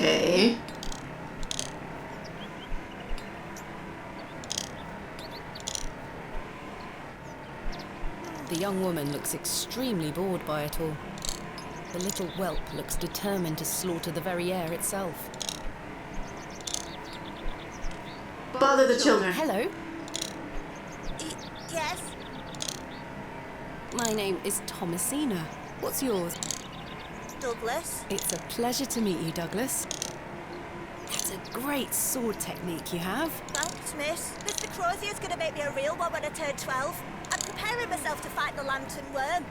Okay. The young woman looks extremely bored by it all. The little whelp looks determined to slaughter the very air itself. Bother the children. Hello, Yes? my name is Thomasina. What's yours? Douglas? It's a pleasure to meet you, Douglas. That's a great sword technique you have. Thanks, miss. Mr. Crozier's gonna make me a real one when I turn 12. I'm preparing myself to fight the lantern worm.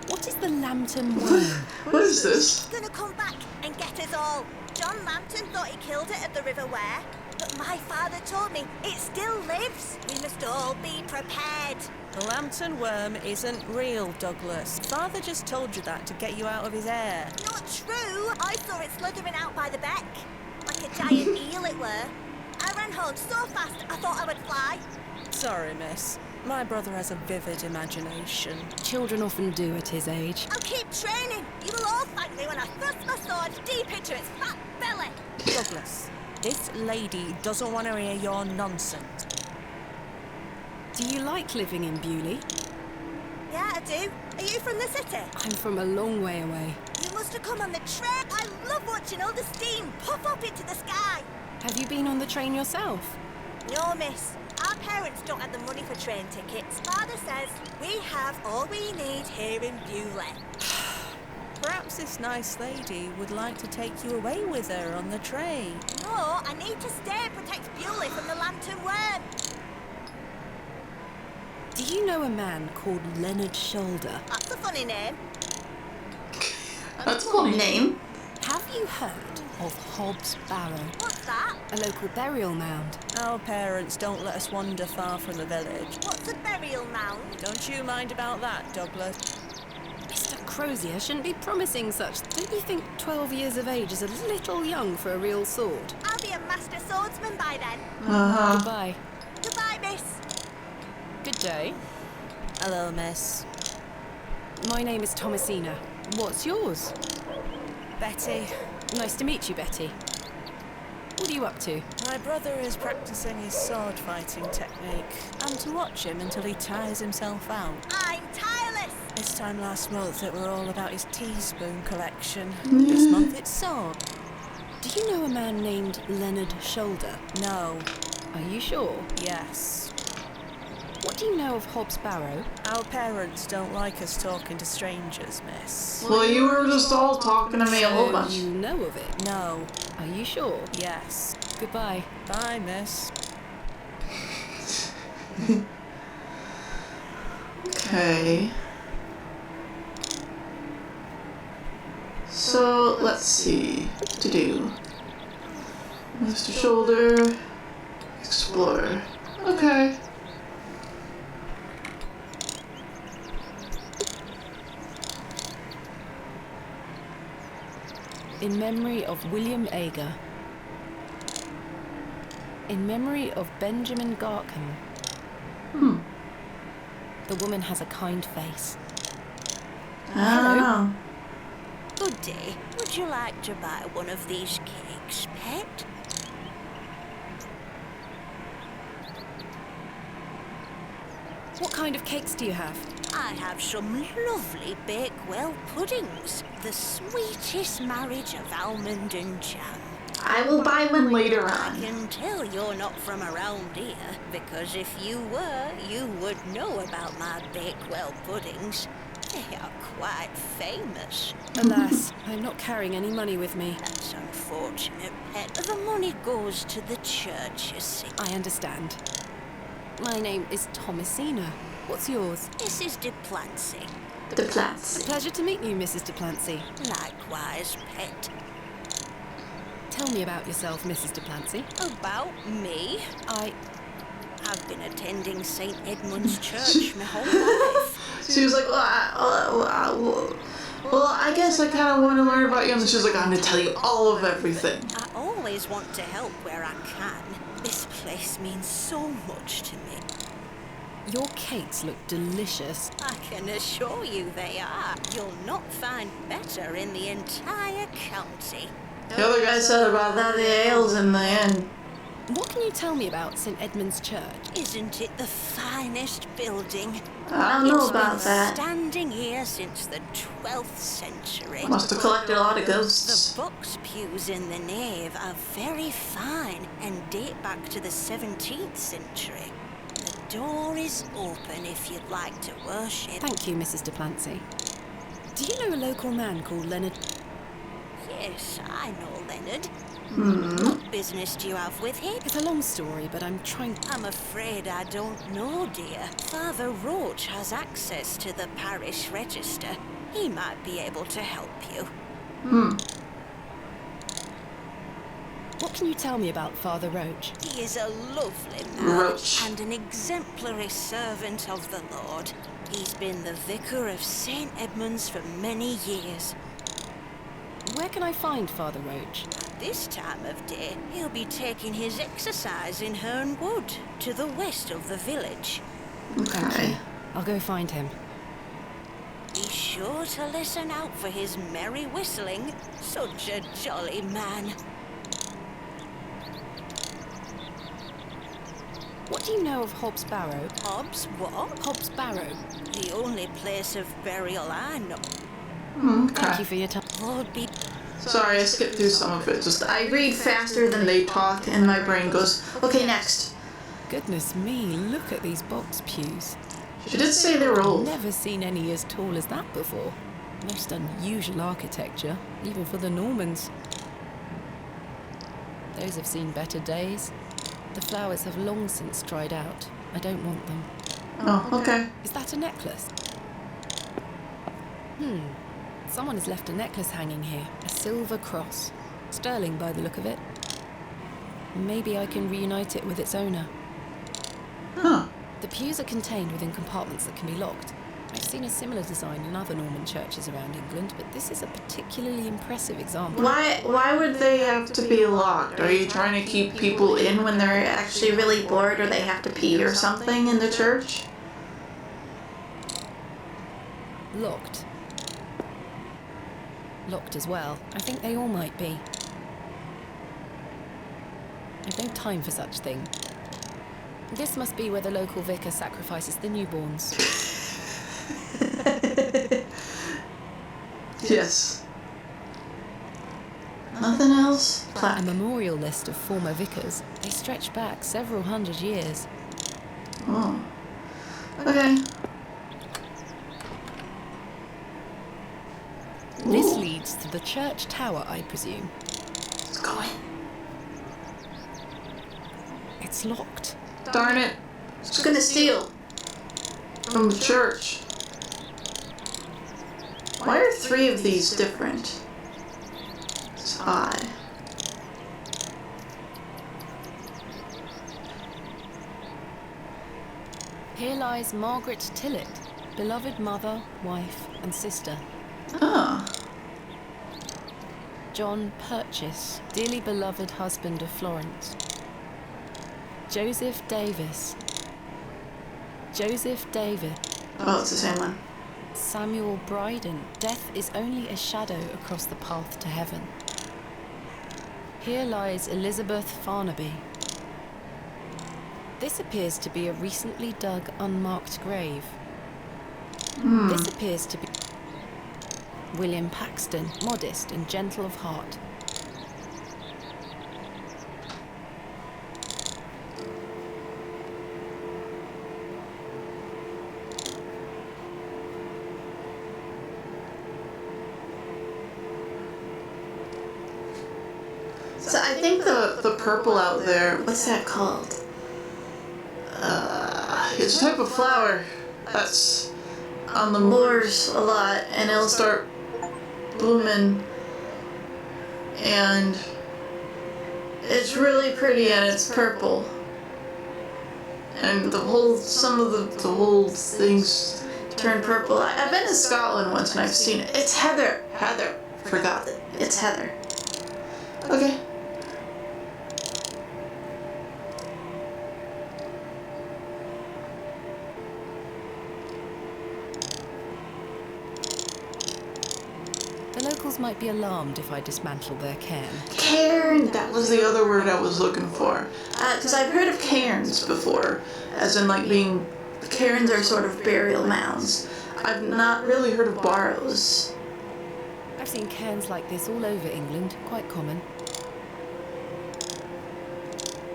What is the lantern worm? What is this? He's gonna come back and get us all. John Lantern thought he killed it at the River Ware, but my father told me it still lives. We must all be prepared. The lantern worm isn't real, Douglas. Father just told you that to get you out of his hair. Not true. I saw it slithering out by the beck. Like a giant eel it were. I ran home so fast I thought I would fly. Sorry, miss. My brother has a vivid imagination. Children often do at his age. I'll keep training. You will all thank me when I thrust my sword deep into its fat belly. Douglas, this lady doesn't want to hear your nonsense. Do you like living in Bewley? Yeah, I do. Are you from the city? I'm from a long way away. You must have come on the train. I love watching all the steam puff up into the sky. Have you been on the train yourself? No, miss. Our parents don't have the money for train tickets. Father says we have all we need here in Bewley. Perhaps this nice lady would like to take you away with her on the train. No, I need to stay and protect Bewley from the lantern worm. Do you know a man called Leonard Shoulder? That's a funny name. That's a funny name. Have you heard of Hobs Barrow, What's that? a local burial mound? Our parents don't let us wander far from the village. What's a burial mound? Don't you mind about that, Douglas? Mr. Crozier shouldn't be promising such. Don't you think 12 years of age is a little young for a real sword? I'll be a master swordsman by then. Goodbye. Goodbye, miss. Good day. Hello, miss. My name is Thomasina. What's yours? Betty. Nice to meet you, Betty. What are you up to? My brother is practicing his sword fighting technique. I'm to watch him until he tires himself out. I'm tireless. This time last month it were all about his teaspoon collection. This month it's sword. Do you know a man named Leonard Shoulder? No. Are you sure? Yes. What do you know of Hobs Barrow? Our parents don't like us talking to strangers, miss. Well, you were just all talking to me a whole bunch. You know of it? No. Are you sure? Yes. Goodbye. Bye, miss. Okay. So, let's see. What to do? Mr. Shoulder. Explorer. Okay. In memory of William Ager. In memory of Benjamin Garkham. The woman has a kind face. Ah. Good day. Would you like to buy one of these cakes, pet? What kind of cakes do you have? I have some lovely Bakewell puddings. The sweetest marriage of almond and jam. I will buy one later I on. can tell you're not from around here, because if you were, you would know about my Bakewell puddings. They are quite famous. Alas, I'm not carrying any money with me. That's unfortunate, pet. The money goes to the church, you see. I understand. My name is Thomasina. What's yours? Mrs. de Plancy. The plants. Pleasure to meet you, Mrs. de Plancy. Likewise, pet. Tell me about yourself, Mrs. de Plancy. About me? I... I've been attending St. Edmund's Church my whole life. She was like, well, I guess I kind of want to learn about you. And she was like, I'm going to tell you all of everything. I always want to help where I can. This place means so much to me. Your cakes look delicious. I can assure you they are. You'll not find better in the entire county. The other guy said about that the ales in the end. What can you tell me about St. Edmund's Church? Isn't it the finest building? I don't know It's about been that. standing here since the 12th century. Must have collected a lot of The ghosts. box pews in the nave are very fine and date back to the 17th century. The door is open if you'd like to worship. Thank you, Mrs. Duplancy. Do you know a local man called Leonard? Yes, I know Leonard. Hmm. What business do you have with him? It's a long story, but I'm trying... I'm afraid I don't know, dear. Father Roach has access to the parish register. He might be able to help you. What can you tell me about Father Roach? He is a lovely man Roach. and an exemplary servant of the Lord. He's been the vicar of St. Edmund's for many years. Where can I find Father Roach? At this time of day, he'll be taking his exercise in Herne Wood, to the west of the village. Okay. I'll go find him. Be sure to listen out for his merry whistling. Such a jolly man. What do you know of Hobs Barrow? Hobbs what? Hobs Barrow. The only place of burial I know. Thank Okay. you for your time. Lord be... Sorry, I skipped through some of it. Just I read faster than they talk, and my brain goes, okay, next. Goodness me, look at these box pews. She did say they were old. Never seen any as tall as that before. Most unusual architecture, even for the Normans. Those have seen better days. The flowers have long since dried out. I don't want them. Oh, okay. Is that a necklace? Someone has left a necklace hanging here. A silver cross. Sterling by the look of it. Maybe I can reunite it with its owner. Huh. The pews are contained within compartments that can be locked. I've seen a similar design in other Norman churches around England, but this is a particularly impressive example. Why would they have to be locked? Are you trying to keep people in when they're actually really bored or they have to pee or something in the church? Locked. Locked as well. I think they all might be. I've no time for such thing. This must be where the local vicar sacrifices the newborns. Yes. Nothing else? A Plaque. memorial list of former vicars. They stretch back several hundred years. Oh. Okay. This Ooh. leads to the church tower, I presume. Let's go in. It's locked. Darn it. It's gonna steal. From the church. Why are 3 of these different? It's odd. Here lies Margaret Tillett, beloved mother, wife, and sister. Oh. John Purchase, dearly beloved husband of Florence. Joseph Davis. Joseph David. Oh, it's the same one. Samuel Bryden. Death is only a shadow across the path to heaven. Here lies Elizabeth Farnaby. This appears to be a recently dug, unmarked grave. This appears to be William Paxton, modest and gentle of heart. So I think the purple out there, what's that called? It's a type of flower that's on the moors a lot, and it'll start blooming, and it's really pretty, and it's purple, and some of the whole things turn purple. I've been to Scotland once and I've seen it. It's heather. Forgot it. It's heather. Okay. The locals might be alarmed if I dismantle their cairn. Cairn! That was the other word I was looking for. Because I've heard of cairns before, as in like being... Cairns are sort of burial mounds. I've not really heard of barrows. I've seen cairns like this all over England, quite common.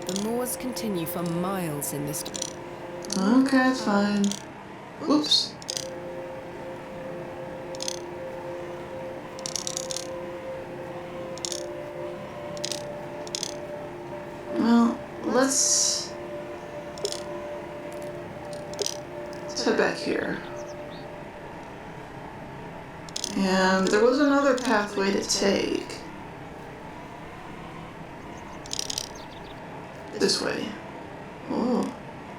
The moors continue for miles in this... Okay, that's fine. Oops. Well, let's head back here. And there was another pathway to take. This way. Oh.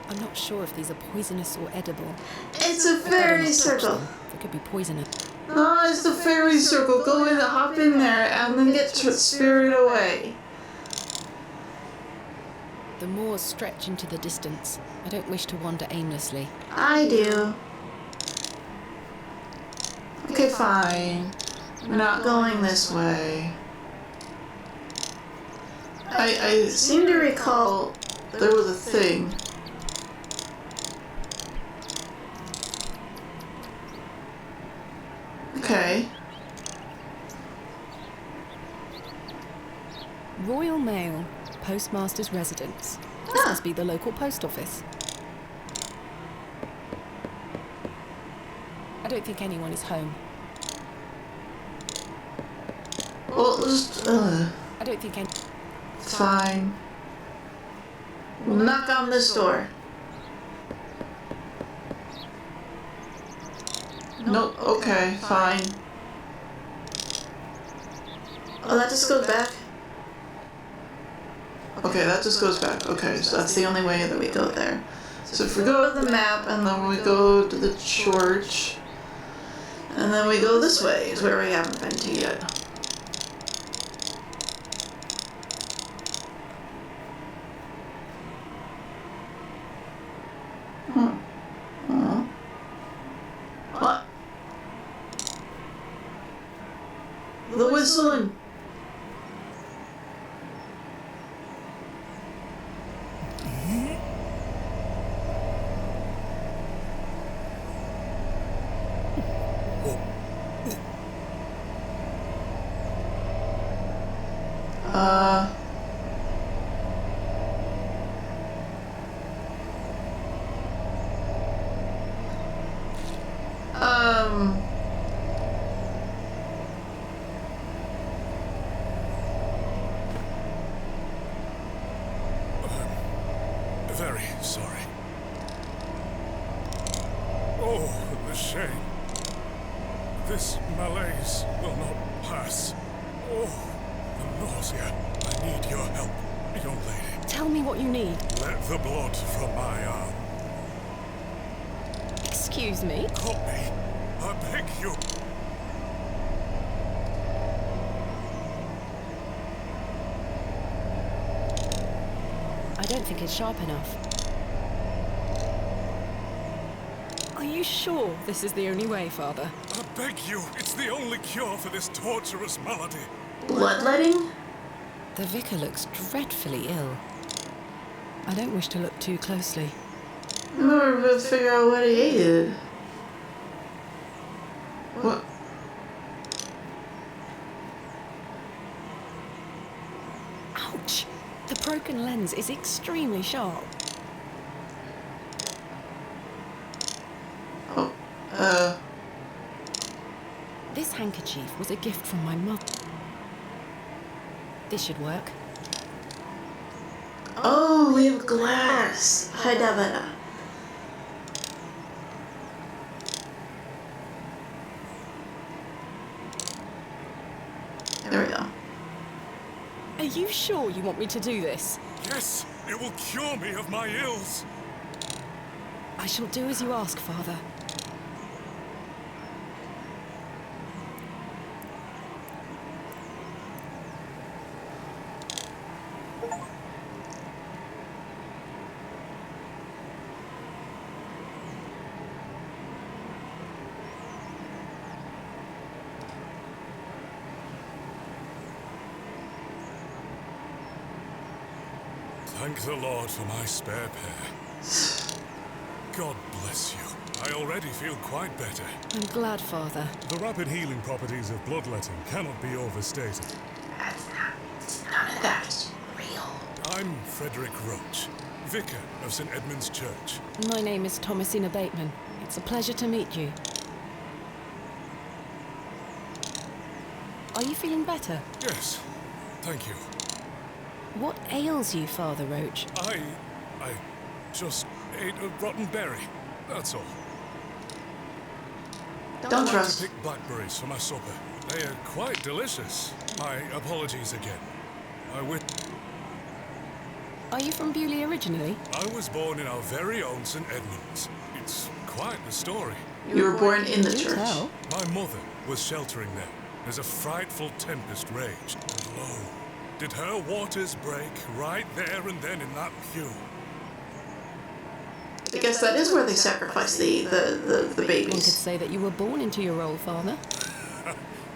I'm not sure if these are poisonous or edible. It's a fairy circle. They could be poisonous. No, it's the fairy circle. Go in, hop in there, and then get spirited away. The moors stretch into the distance. I don't wish to wander aimlessly. I do. Okay, fine. We're not going this way. I seem to recall there was a thing. Okay. Royal Mail, Postmaster's Residence. This must be the local post office. I don't think anyone is home. Well, just, I don't think any... fine. We'll knock on this door. Nope, okay, fine. Oh, that just goes back? Okay, that just goes back. Okay, so that's the only way that we go there. So if we go to the map, and then we go to the church, and then we go this way, is where we haven't been to yet. What? The whistling. Very sorry. Oh, the shame. This malaise will not pass. Oh, the nausea. I need your help, young lady. Tell me what you need. Let the blood from my arm. Excuse me? Help me. I beg you. I don't think it's sharp enough. Are you sure this is the only way, Father? I beg you. It's the only cure for this torturous malady. Bloodletting? The vicar looks dreadfully ill. I don't wish to look too closely. We're going to figure out what he ate. What? Ouch! The broken lens is extremely sharp. Oh, This handkerchief was a gift from my mother. This should work. oh, we have glass. Haidavara. There we go. Are you sure you want me to do this? Yes, it will cure me of my ills. I shall do as you ask, Father. Thank the Lord for my spare pair. God bless you. I already feel quite better. I'm glad, Father. The rapid healing properties of bloodletting cannot be overstated. None of that's real. I'm Frederick Roach, Vicar of St. Edmund's Church. My name is Thomasina Bateman. It's a pleasure to meet you. Are you feeling better? Yes, thank you. What ails you, Father Roach? I just ate a rotten berry, that's all. Don't I trust. picked blackberries for my supper. They are quite delicious. My apologies again. Are you from Bewley originally? I was born in our very own St. Edmund's. It's quite the story. You were born in the Do church. tell. My mother was sheltering there as a frightful tempest raged. And lo, did her waters break right there and then in that pew. I guess that is where they sacrifice the One could babies. say that you were born into your role, Father.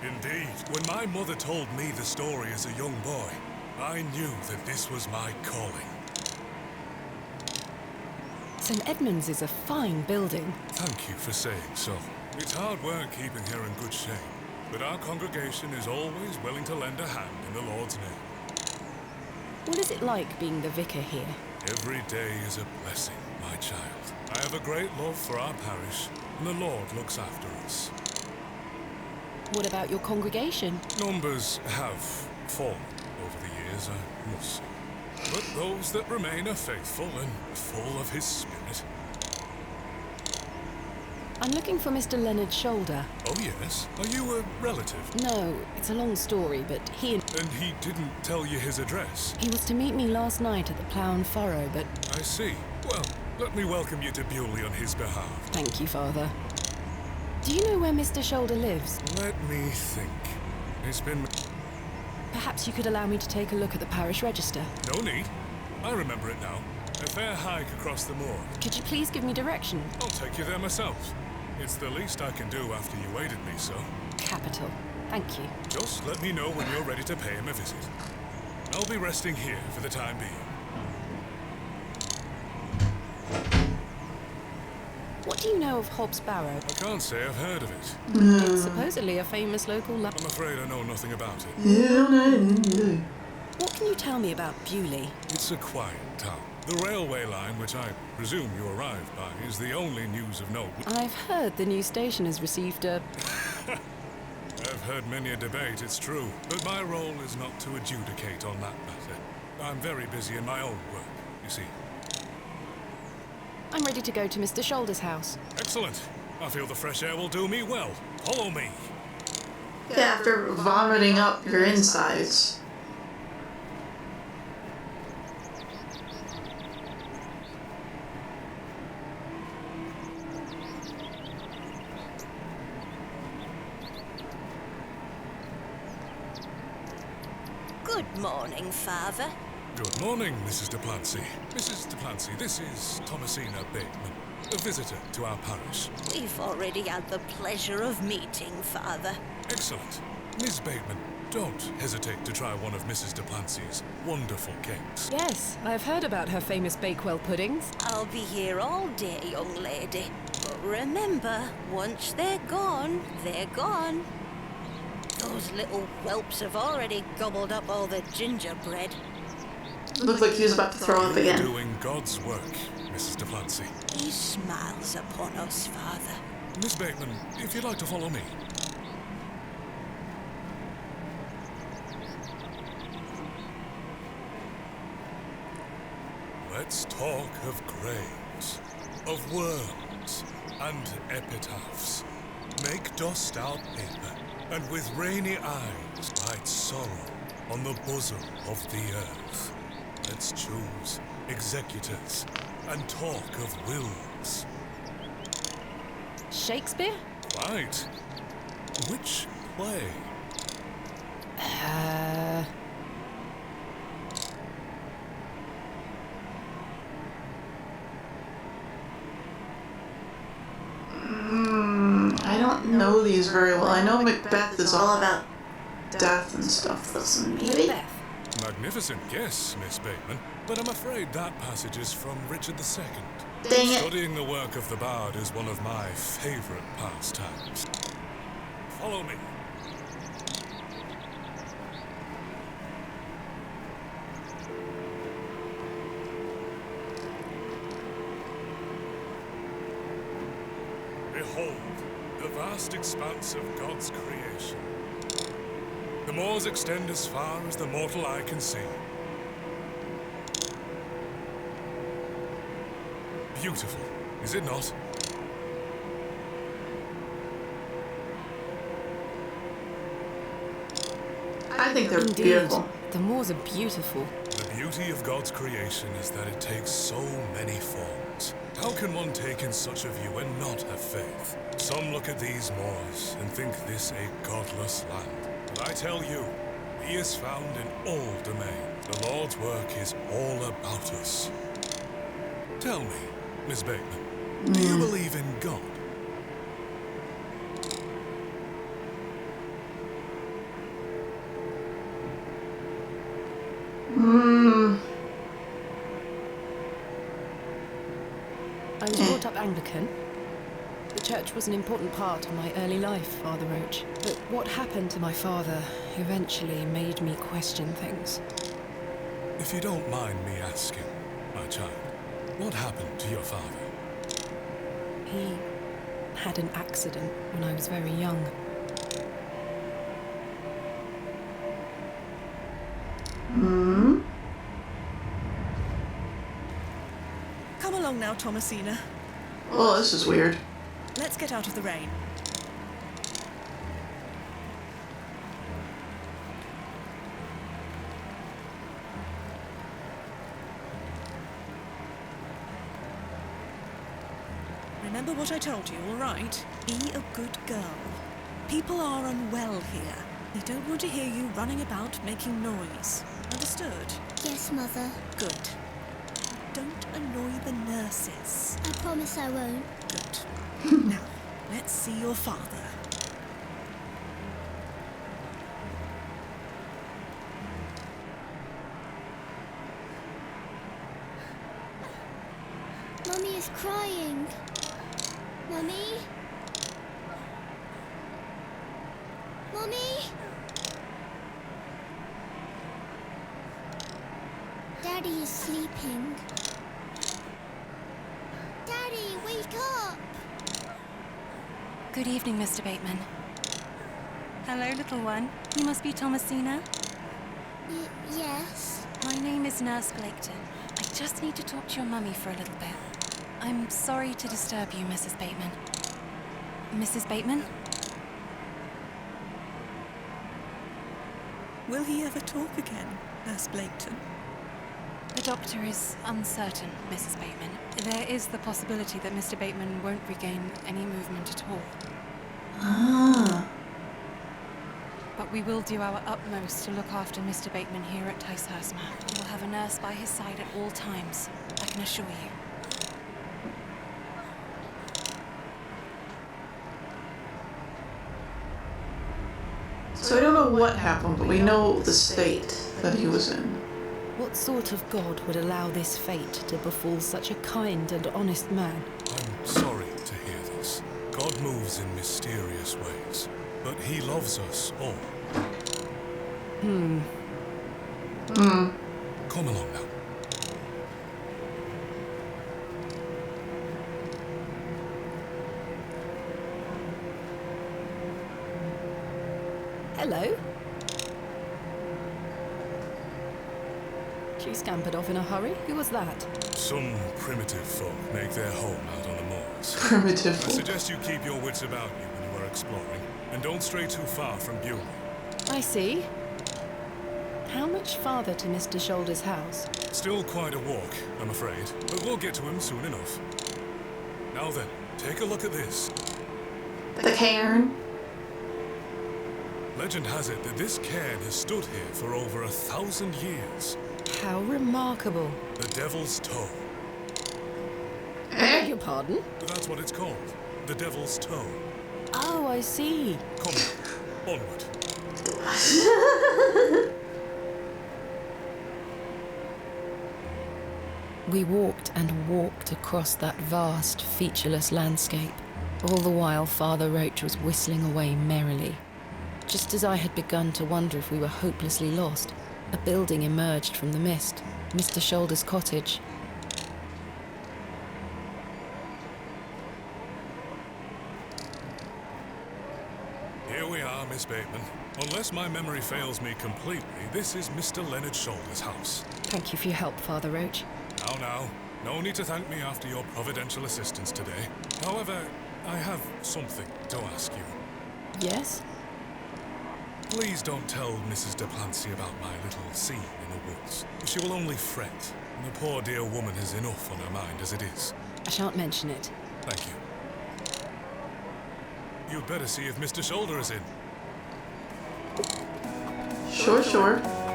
Indeed, when my mother told me the story as a young boy, I knew that this was my calling. St. Edmund's is a fine building. Thank you for saying so. It's hard work keeping her in good shape, but our congregation is always willing to lend a hand in the Lord's name. What is it like being the vicar here? Every day is a blessing, my child. I have a great love for our parish, and the Lord looks after us. What about your congregation? Numbers have fallen over the years, I must say. But those that remain are faithful and full of His Spirit. I'm looking for Mr. Leonard Shoulder. Oh yes? Are you a relative? No, it's a long story, but And he didn't tell you his address? he was to meet me last night at the Plough and Furrow, but I see. Well, let me welcome you to Bewley on his behalf. thank you, Father. Do you know where Mr. Shoulder lives? Let me think. It's been... Perhaps you could allow me to take a look at the parish register. No need. I remember it now. A fair hike across the moor. Could you please give me direction? I'll take you there myself. It's the least I can do after you aided me so. Capital. Thank you. Just let me know when you're ready to pay him a visit. I'll be resting here for the time being. What do you know of Hobs Barrow? I can't say I've heard of it. It's supposedly a famous local I'm afraid I know nothing about it. What can you tell me about Bewley? It's a quiet town. The railway line, which I presume you arrived by, is the only news of note. I've heard the new station has received a... I've heard many a debate, it's true, but my role is not to adjudicate on that matter. I'm very busy in my own work, you see. I'm ready to go to Mr. Shoulder's house. Excellent. I feel the fresh air will do me well. Follow me. Yeah, after vomiting up your insides. Good morning, Father. Good morning, Mrs. de Plancy. Mrs. de Plancy, this is Thomasina Bateman, a visitor to our parish. We've already had the pleasure of meeting, Father. Excellent. Miss Bateman, don't hesitate to try one of Mrs. de Plancy's wonderful cakes. Yes, I've heard about her famous Bakewell puddings. I'll be here all day, young lady. But remember, once they're gone, they're gone. Those little whelps have already gobbled up all the gingerbread. Looked like he was about to throw up again. Doing God's work, Mrs. de Plancy. He smiles upon us, Father. Miss Bateman, if you'd like to follow me. Let's talk of graves, of worms, and epitaphs. Make dust our paper, and with rainy eyes write sorrow on the bosom of the earth. Let's choose executors and talk of wills. Shakespeare? Quite. Which play? I don't know these very well. I know Macbeth is all about death and stuff, though, so maybe? Macbeth. Magnificent guess, Miss Bateman, but I'm afraid that passage is from Richard II. Dang it. Studying the work of the bard is one of my favorite pastimes. Follow me. Behold, the vast expanse of God's creation. The moors extend as far as the mortal eye can see. Beautiful, is it not? I think they're Indeed, beautiful. the moors are beautiful. The beauty of God's creation is that it takes so many forms. How can one take in such a view and not have faith? Some look at these moors and think this a godless land. But I tell you, he is found in all domains. The Lord's work is all about us. Tell me, Miss Bateman, do you believe in God? I was brought up Anglican. The church was an important part of my early life, Father Roach. But what happened to my father eventually made me question things. If you don't mind me asking, my child, what happened to your father? He had an accident when I was very young. Come along now, Thomasina. Oh, this is weird. Let's get out of the rain. Remember what I told you, all right? Be a good girl. People are unwell here. They don't want to hear you running about making noise. Understood? Yes, Mother. Good. Don't annoy the nurses. I promise I won't. Good. Now, let's see your father. Mummy is crying. Mummy? Mummy? Daddy is sleeping. Daddy, wake up! Good evening, Mr. Bateman. Hello, little one. You must be Thomasina. Yes? My name is Nurse Blaketon. I just need to talk to your mummy for a little bit. I'm sorry to disturb you, Mrs. Bateman. Mrs. Bateman? Will he ever talk again, Nurse Blaketon? The doctor is uncertain, Mrs. Bateman. There is the possibility that Mr. Bateman won't regain any movement at all. Ah. But we will do our utmost to look after Mr. Bateman here at Ticehurstma. We'll have a nurse by his side at all times, I can assure you. So we don't know what happened, but we know the state that he was in. What sort of god would allow this fate to befall such a kind and honest man? I'm sorry to hear this. God moves in mysterious ways, but he loves us all. Come along now. Hello? She scampered off in a hurry. Who was that? Some primitive folk make their home out on the moors. Primitive. I suggest you keep your wits about you when you are exploring, and don't stray too far from Bewley. I see. How much farther to Mr. Shoulder's house? Still quite a walk, I'm afraid, but we'll get to him soon enough. Now then, take a look at this. The cairn. Legend has it that this cairn has stood here for over 1,000 years. How remarkable. The Devil's Toe. Beg your pardon? That's what it's called. The Devil's Toe. Oh, I see. Come on, onward. We walked and walked across that vast, featureless landscape. All the while, Father Roach was whistling away merrily. Just as I had begun to wonder if we were hopelessly lost, a building emerged from the mist. Mr. Shoulder's cottage. Here we are, Miss Bateman. Unless my memory fails me completely, this is Mr. Leonard Shoulder's house. Thank you for your help, Father Roach. Now, no need to thank me after your providential assistance today. However, I have something to ask you. Yes? Please don't tell Mrs. de Plancy about my little scene in the woods. She will only fret, and the poor dear woman has enough on her mind as it is. I shan't mention it. Thank you. You'd better see if Mr. Shoulder is in. Sure.